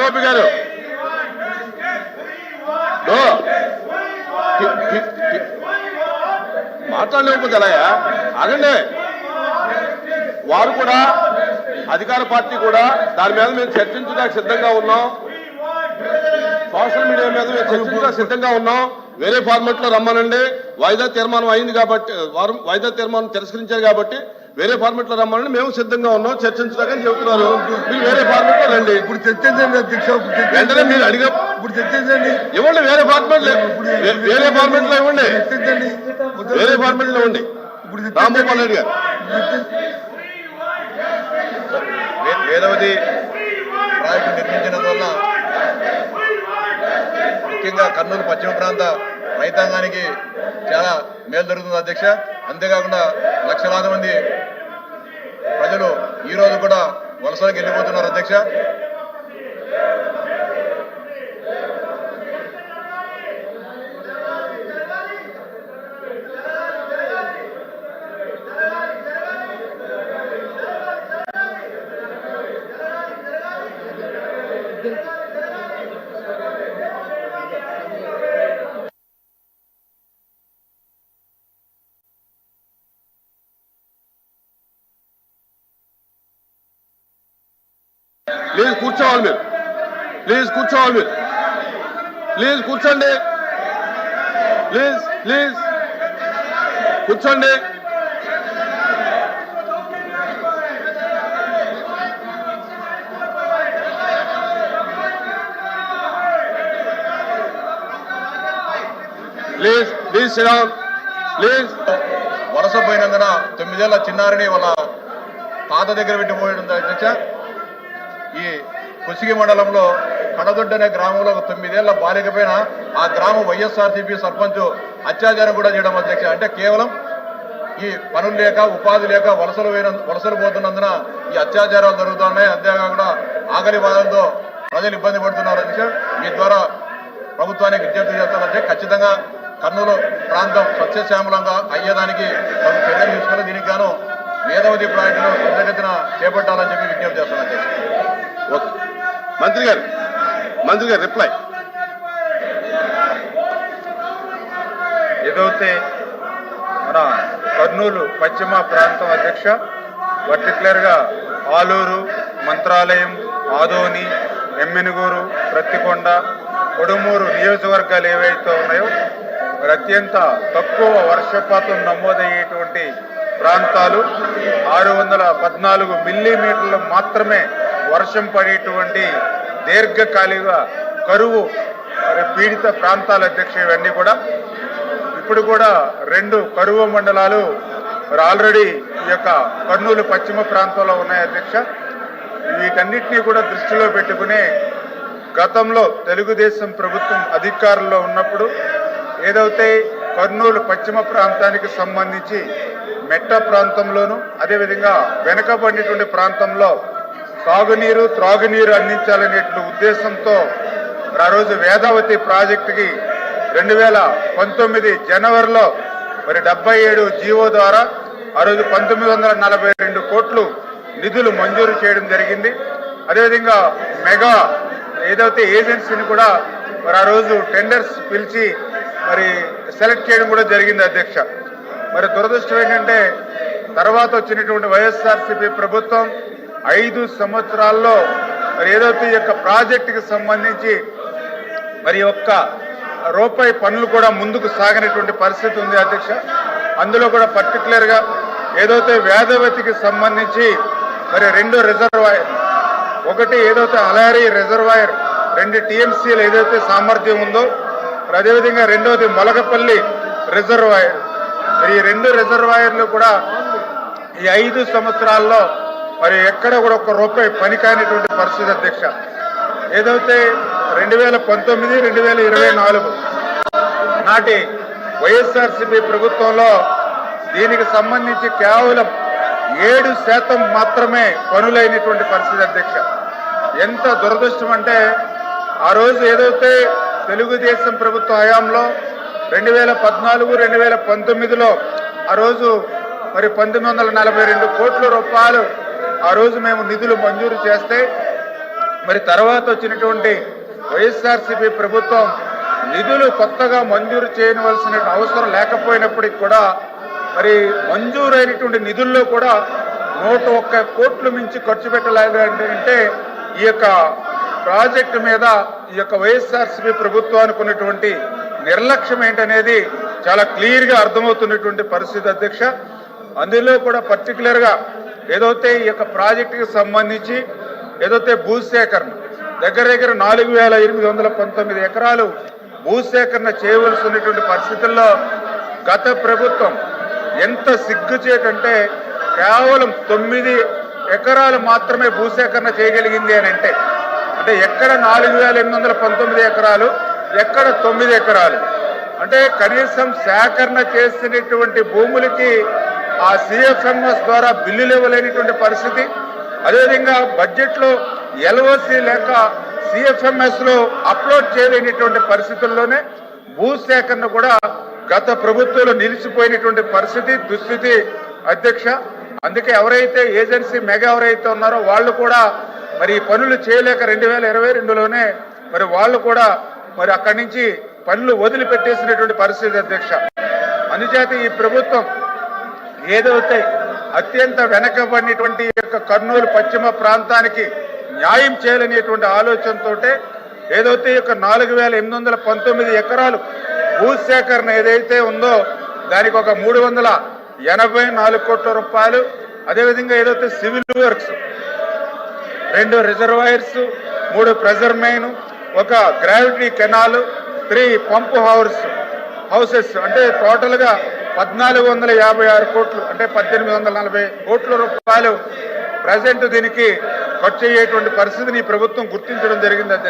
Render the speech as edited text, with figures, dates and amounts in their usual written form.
గోపి గారు మాట్లాడలేకపోతే ఎలాయా అదండి. వారు కూడా అధికార పార్టీ కూడా దాని మీద మేము చర్చించడానికి సిద్ధంగా ఉన్నాం. సోషల్ మీడియా మీద మేము చర్చించడానికి సిద్ధంగా ఉన్నాం. వేరే ఫార్మాట్ లో రమ్మనండి. వాయిదా తీర్మానం అయింది కాబట్టి వారు వాయిదా తీర్మానం తిరస్కరించారు కాబట్టి వేరే ఫార్మాట్ లో రమ్మనండి. మేము సిద్ధంగా ఉన్నాం చర్చించడానికి చెబుతున్నారు. మీరు వేరే ఫార్మాట్ లో రండి. ఇప్పుడు చర్చించండి అధ్యక్ష. వెంటనే మీరు అడిగా ఇప్పుడు చర్చించండి. ఇవ్వండి. వేరే ఫార్మాట్ వేరే ఫార్మాట్ లో ఇవ్వండి. చర్చించండి. వేరే ఫార్మాట్ లో ఇవ్వండి. రాంభూపాల్ రెడ్డి గారు వేదవతి ప్రాజెక్టు నిర్మించడం వల్ల ముఖ్యంగా కర్నూలు పశ్చిమ ప్రాంత రైతాంగానికి చాలా మేలు జరుగుతుంది అధ్యక్ష. అంతేకాకుండా లక్షలాది మంది ప్రజలు ఈ రోజు కూడా వలసలకు వెళ్ళిపోతున్నారు అధ్యక్ష. ప్లీజ్ కూర్చోవాలి మీరు. ప్లీజ్ కూర్చోవాలి మీరు. ప్లీజ్ కూర్చోండి. ప్లీజ్ ప్లీజ్ కూర్చోండి. Please please SIT down. Please. వలస పోయినందున 9 ఏళ్ల చిన్నారిని వాళ్ళ తాత దగ్గర పెట్టిపోయడం అధ్యక్ష. ఈ కుసిగి మండలంలో కడదొడ్డి అనే గ్రామంలో 9 ఏళ్ల బాలిక పైన ఆ గ్రామ వైఎస్ఆర్సీపీ సర్పంచ్ అత్యాచారం కూడా చేయడం అధ్యక్ష. అంటే కేవలం ఈ పనులు లేక ఉపాధి లేక వలసలు పోతున్నందున ఈ అత్యాచారాలు జరుగుతున్నాయి. అంతేకాకుండా ఆకలి బాధలతో ప్రజలు ఇబ్బంది పడుతున్నారు అధ్యక్ష. మీ ద్వారా ప్రభుత్వానికి విజ్ఞప్తి చేస్తానంటే ఖచ్చితంగా కర్నూలు ప్రాంతం సస్యశ్యామలంగా అయ్యేదానికి చర్యలు తీసుకుని దీనికి గాను వేదవతి ప్రాజెక్టును పెద్దగతిన చేపట్టాలని చెప్పి విజ్ఞప్తి చేస్తాను అధ్యక్ష. మంత్రి గారు రిప్లై. ఏదైతే మన కర్నూలు పశ్చిమ ప్రాంతం అధ్యక్ష పర్టికులర్గా ఆలూరు, మంత్రాలయం, ఆదోని, ఎమ్మెనుగూరు, ప్రత్తికొండ, కొడుమూరు నియోజకవర్గాలు ఏవైతే ఉన్నాయో అత్యంత తక్కువ వర్షపాతం నమోదయ్యేటువంటి ప్రాంతాలు. 614 మిల్లీమీటర్లు మాత్రమే వర్షం పడేటువంటి దీర్ఘకాలిక కరువు పీడిత ప్రాంతాల అధ్యక్ష. ఇవన్నీ కూడా ఇప్పుడు కూడా 2 కరువు మండలాలు ఆల్రెడీ ఈ యొక్క కర్నూలు పశ్చిమ ప్రాంతంలో ఉన్నాయి అధ్యక్ష. వీటన్నిటినీ కూడా దృష్టిలో పెట్టుకుని గతంలో తెలుగుదేశం ప్రభుత్వం అధికారంలో ఉన్నప్పుడు ఏదైతే కర్నూలు పశ్చిమ ప్రాంతానికి సంబంధించి మెట్ట ప్రాంతంలోను అదేవిధంగా వెనుకబడినటువంటి ప్రాంతంలో సాగునీరు త్రాగునీరు అందించాలనేటువంటి ఉద్దేశంతో ఆ రోజు వేదావతి ప్రాజెక్టుకి 2019 జనవరిలో 77 జీవో ద్వారా ఆ రోజు 1942 కోట్లు నిధులు మంజూరు చేయడం జరిగింది. అదేవిధంగా మెగా ఏదైతే ఏజెన్సీని కూడా ఆ రోజు టెండర్స్ పిలిచి సెలెక్ట్ చేయడం కూడా జరిగింది అధ్యక్ష. దురదృష్టం ఏంటంటే తర్వాత వచ్చినటువంటి వైఎస్ఆర్సీపీ ప్రభుత్వం 5 సంవత్సరాల్లో ఏదైతే ఈ యొక్క ప్రాజెక్టుకి సంబంధించి ఒక్క రూపాయి పనులు కూడా ముందుకు సాగనటువంటి పరిస్థితి ఉంది అధ్యక్ష. అందులో కూడా పర్టికులర్గా ఏదైతే వేదవతికి సంబంధించి 2 రిజర్వాయర్, ఒకటి ఏదైతే అలారీ రిజర్వాయర్ 2 TMCలు ఏదైతే సామర్థ్యం ఉందో, అదేవిధంగా రెండవది మొలకపల్లి రిజర్వాయర్. ఈ 2 రిజర్వాయర్లు కూడా ఈ 5 సంవత్సరాల్లో ఎక్కడ కూడా 1 రూపాయి పని కానిటువంటి పరిస్థితి అధ్యక్ష. ఏదైతే 2019, 2024 నాటి వైఎస్ఆర్సీపీ ప్రభుత్వంలో దీనికి సంబంధించి కేవలం 7% మాత్రమే పనులైనటువంటి పరిస్థితి అధ్యక్ష. ఎంత దురదృష్టం అంటే ఆ రోజు ఏదైతే తెలుగుదేశం ప్రభుత్వ హయాంలో 2014, 2019లో ఆ రోజు 1942 కోట్ల రూపాయలు ఆ రోజు మేము నిధులు మంజూరు చేస్తే మరి తర్వాత వచ్చినటువంటి వైఎస్ఆర్సీపీ ప్రభుత్వం నిధులు కొత్తగా మంజూరు చేయవలసిన అవసరం లేకపోయినప్పటికీ కూడా మరి మంజూరైనటువంటి నిధుల్లో కూడా 101 కోట్లు మించి ఖర్చు పెట్టలేదంటే ఈ యొక్క ప్రాజెక్టు మీద ఈ యొక్క వైఎస్ఆర్సీపీ ప్రభుత్వానికి ఉన్నటువంటి నిర్లక్ష్యం ఏంటనేది చాలా క్లియర్గా అర్థమవుతున్నటువంటి పరిస్థితి అధ్యక్ష. అందులో కూడా పర్టికులర్గా ఏదైతే ఈ యొక్క ప్రాజెక్టుకి సంబంధించి ఏదైతే భూసేకరణ దగ్గర 4,819 ఎకరాలు భూసేకరణ చేయవలసి ఉన్నటువంటి పరిస్థితుల్లో గత ప్రభుత్వం ఎంత సిగ్గుచేటంటే కేవలం 9 ఎకరాలు మాత్రమే భూసేకరణ చేయగలిగింది అని అంటే ఎక్కడ 4,819 ఎకరాలు, ఎక్కడ 9 ఎకరాలు అంటే కనీసం సేకరణ చేసినటువంటి భూములకి ఆ సిఎఫ్ఎంఎస్ ద్వారా బిల్లులు ఇవ్వలేనటువంటి పరిస్థితి. అదేవిధంగా బడ్జెట్లో ఎల్ఓసి లేక సిఎఫ్ఎంఎస్ లో అప్లోడ్ చేయలేనటువంటి పరిస్థితుల్లోనే భూసేకరణ కూడా గత ప్రభుత్వంలో నిలిచిపోయినటువంటి పరిస్థితి దుస్థితి అధ్యక్ష. అందుకే ఎవరైతే ఏజెన్సీ మెగా ఎవరైతే ఉన్నారో వాళ్ళు కూడా మరి పనులు చేయలేక 2022లోనే మరి వాళ్ళు కూడా మరి అక్కడి నుంచి పనులు వదిలిపెట్టేసినటువంటి పరిస్థితి అధ్యక్ష. అందుచేత ఈ ప్రభుత్వం ఏదైతే అత్యంత వెనకబడినటువంటి యొక్క కర్నూలు పశ్చిమ ప్రాంతానికి న్యాయం చేయాలనేటువంటి ఆలోచనతో ఏదైతే ఈ యొక్క 4,819 ఎకరాలు భూసేకరణ ఏదైతే ఉందో దానికి ఒక 384 కోట్ల రూపాయలు, అదేవిధంగా ఏదైతే civil works 2 reservoirs, 3 pressure main, ఒక గ్రావిటీ కెనాల్, 3 పంప్ హౌసెస్ అంటే టోటల్గా 1,456 కోట్లు అంటే 1,840 కోట్ల రూపాయలు ప్రజెంట్ దీనికి ఖర్చు అయ్యేటువంటి పరిస్థితిని ఈ ప్రభుత్వం గుర్తించడం జరిగింది అధ్యక్ష.